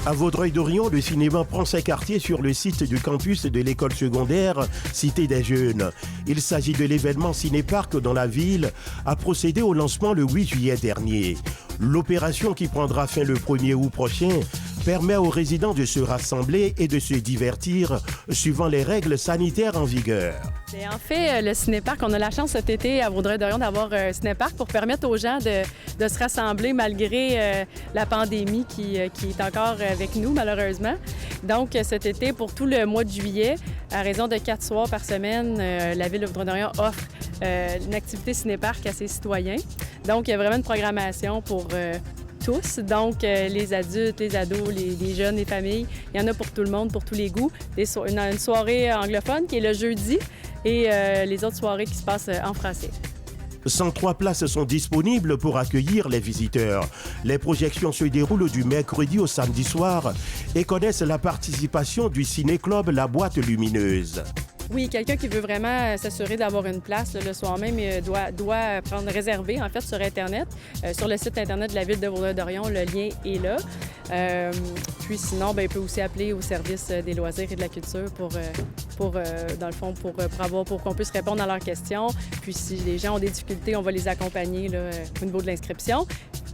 À Vaudreuil-Dorion, le cinéma prend ses quartiers sur le site du campus de l'école secondaire Cité des Jeunes. Il s'agit de l'événement Cinéparc dont la ville a procédé au lancement le 8 juillet dernier. L'opération qui prendra fin le 1er août prochain permet aux résidents de se rassembler et de se divertir suivant les règles sanitaires en vigueur. Et en fait, le cinéparc, on a la chance cet été à Vaudreuil-Dorion d'avoir un cinéparc pour permettre aux gens de se rassembler malgré la pandémie qui est encore avec nous, malheureusement. Donc, cet été, pour tout le mois de juillet, à raison de 4 soirs par semaine, la Ville de Vaudreuil-Dorion offre une activité cinéparc à ses citoyens. Donc, il y a vraiment une programmation pour tous, donc les adultes, les ados, les jeunes, les familles. Il y en a pour tout le monde, pour tous les goûts. Une soirée anglophone qui est le jeudi et les autres soirées qui se passent en français. 103 places sont disponibles pour accueillir les visiteurs. Les projections se déroulent du mercredi au samedi soir et connaissent la participation du ciné-club La Boîte Lumineuse. Oui, quelqu'un qui veut vraiment s'assurer d'avoir une place le soir même doit prendre réservé, en fait, sur Internet. Sur le site Internet de la Ville de Vaudreuil-Dorion, le lien est là. Puis sinon, il peut aussi appeler au service des loisirs et de la culture dans le fond, pour qu'on puisse répondre à leurs questions. Puis si les gens ont des difficultés, on va les accompagner là, au niveau de l'inscription.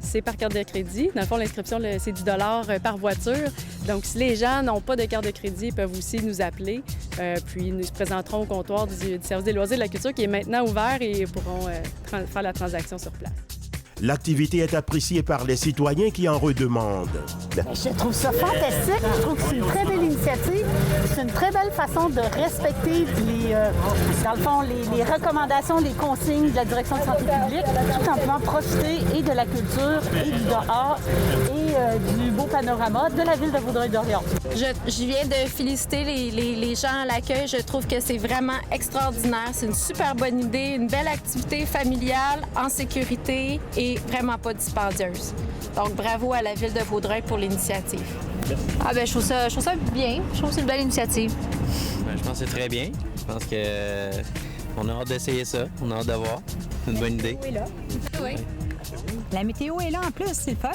C'est par carte de crédit. Dans le fond, l'inscription, c'est 10 $ par voiture. Donc, si les gens n'ont pas de carte de crédit, ils peuvent aussi nous appeler. Puis, nous se présenteront au comptoir du service des loisirs et de la culture qui est maintenant ouvert et ils pourront faire la transaction sur place. L'activité est appréciée par les citoyens qui en redemandent. Je trouve ça fantastique. Je trouve que c'est une très belle initiative. C'est une très belle façon de respecter dans le fond, les recommandations, les consignes de la Direction de santé publique, tout en pouvant profiter et de la culture et du dehors et du beau panorama de la ville de Vaudreuil-Dorion. Je viens de féliciter les gens à l'accueil. Je trouve que c'est vraiment extraordinaire. C'est une super bonne idée, une belle activité familiale, en sécurité et vraiment pas dispendieuse. Donc, bravo à la Ville de Vaudreuil pour l'initiative. Je trouve ça bien. Je trouve que c'est une belle initiative. Je pense que c'est très bien. Je pense qu'on a hâte d'essayer ça. On a hâte de voir. C'est une bonne idée. Oui, là. Oui. La météo est là en plus, c'est le fun.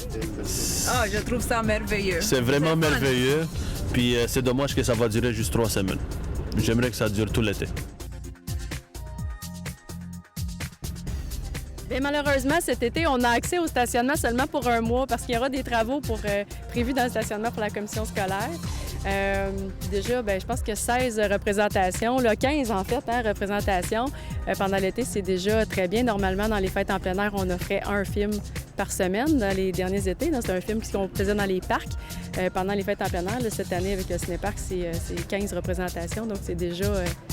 Ah, je trouve ça merveilleux. C'est vraiment merveilleux. Puis c'est dommage que ça va durer juste 3 semaines. J'aimerais que ça dure tout l'été. Bien, malheureusement, cet été, on a accès au stationnement seulement pour 1 mois parce qu'il y aura des travaux prévus dans le stationnement pour la commission scolaire. Déjà, je pense que 16 représentations, 15 en fait, représentations pendant l'été, c'est déjà très bien. Normalement, dans les fêtes en plein air, on offrait 1 film par semaine dans les derniers étés. C'est un film qu'on faisait dans les parcs pendant les fêtes en plein air. Là, cette année, avec le Cinéparc, c'est 15 représentations, donc c'est déjà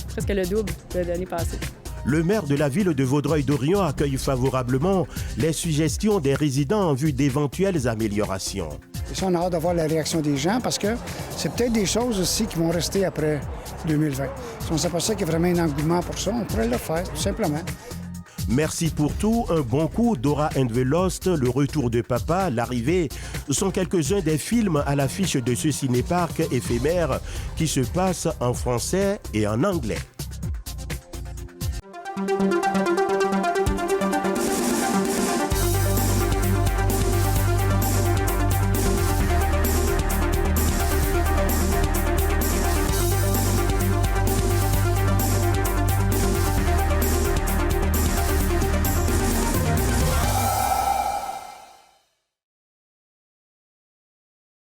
presque le double de l'année passée. Le maire de la ville de Vaudreuil-Dorion accueille favorablement les suggestions des résidents en vue d'éventuelles améliorations. Et ça, on a hâte de voir la réaction des gens parce que c'est peut-être des choses aussi qui vont rester après 2020. Si on s'aperçoit qu'il y a vraiment un engouement pour ça, on pourrait le faire, tout simplement. Merci pour tout, un bon coup, Dora and the Lost, Le Retour de Papa, L'arrivée sont quelques-uns des films à l'affiche de ce cinéparc éphémère qui se passe en français et en anglais.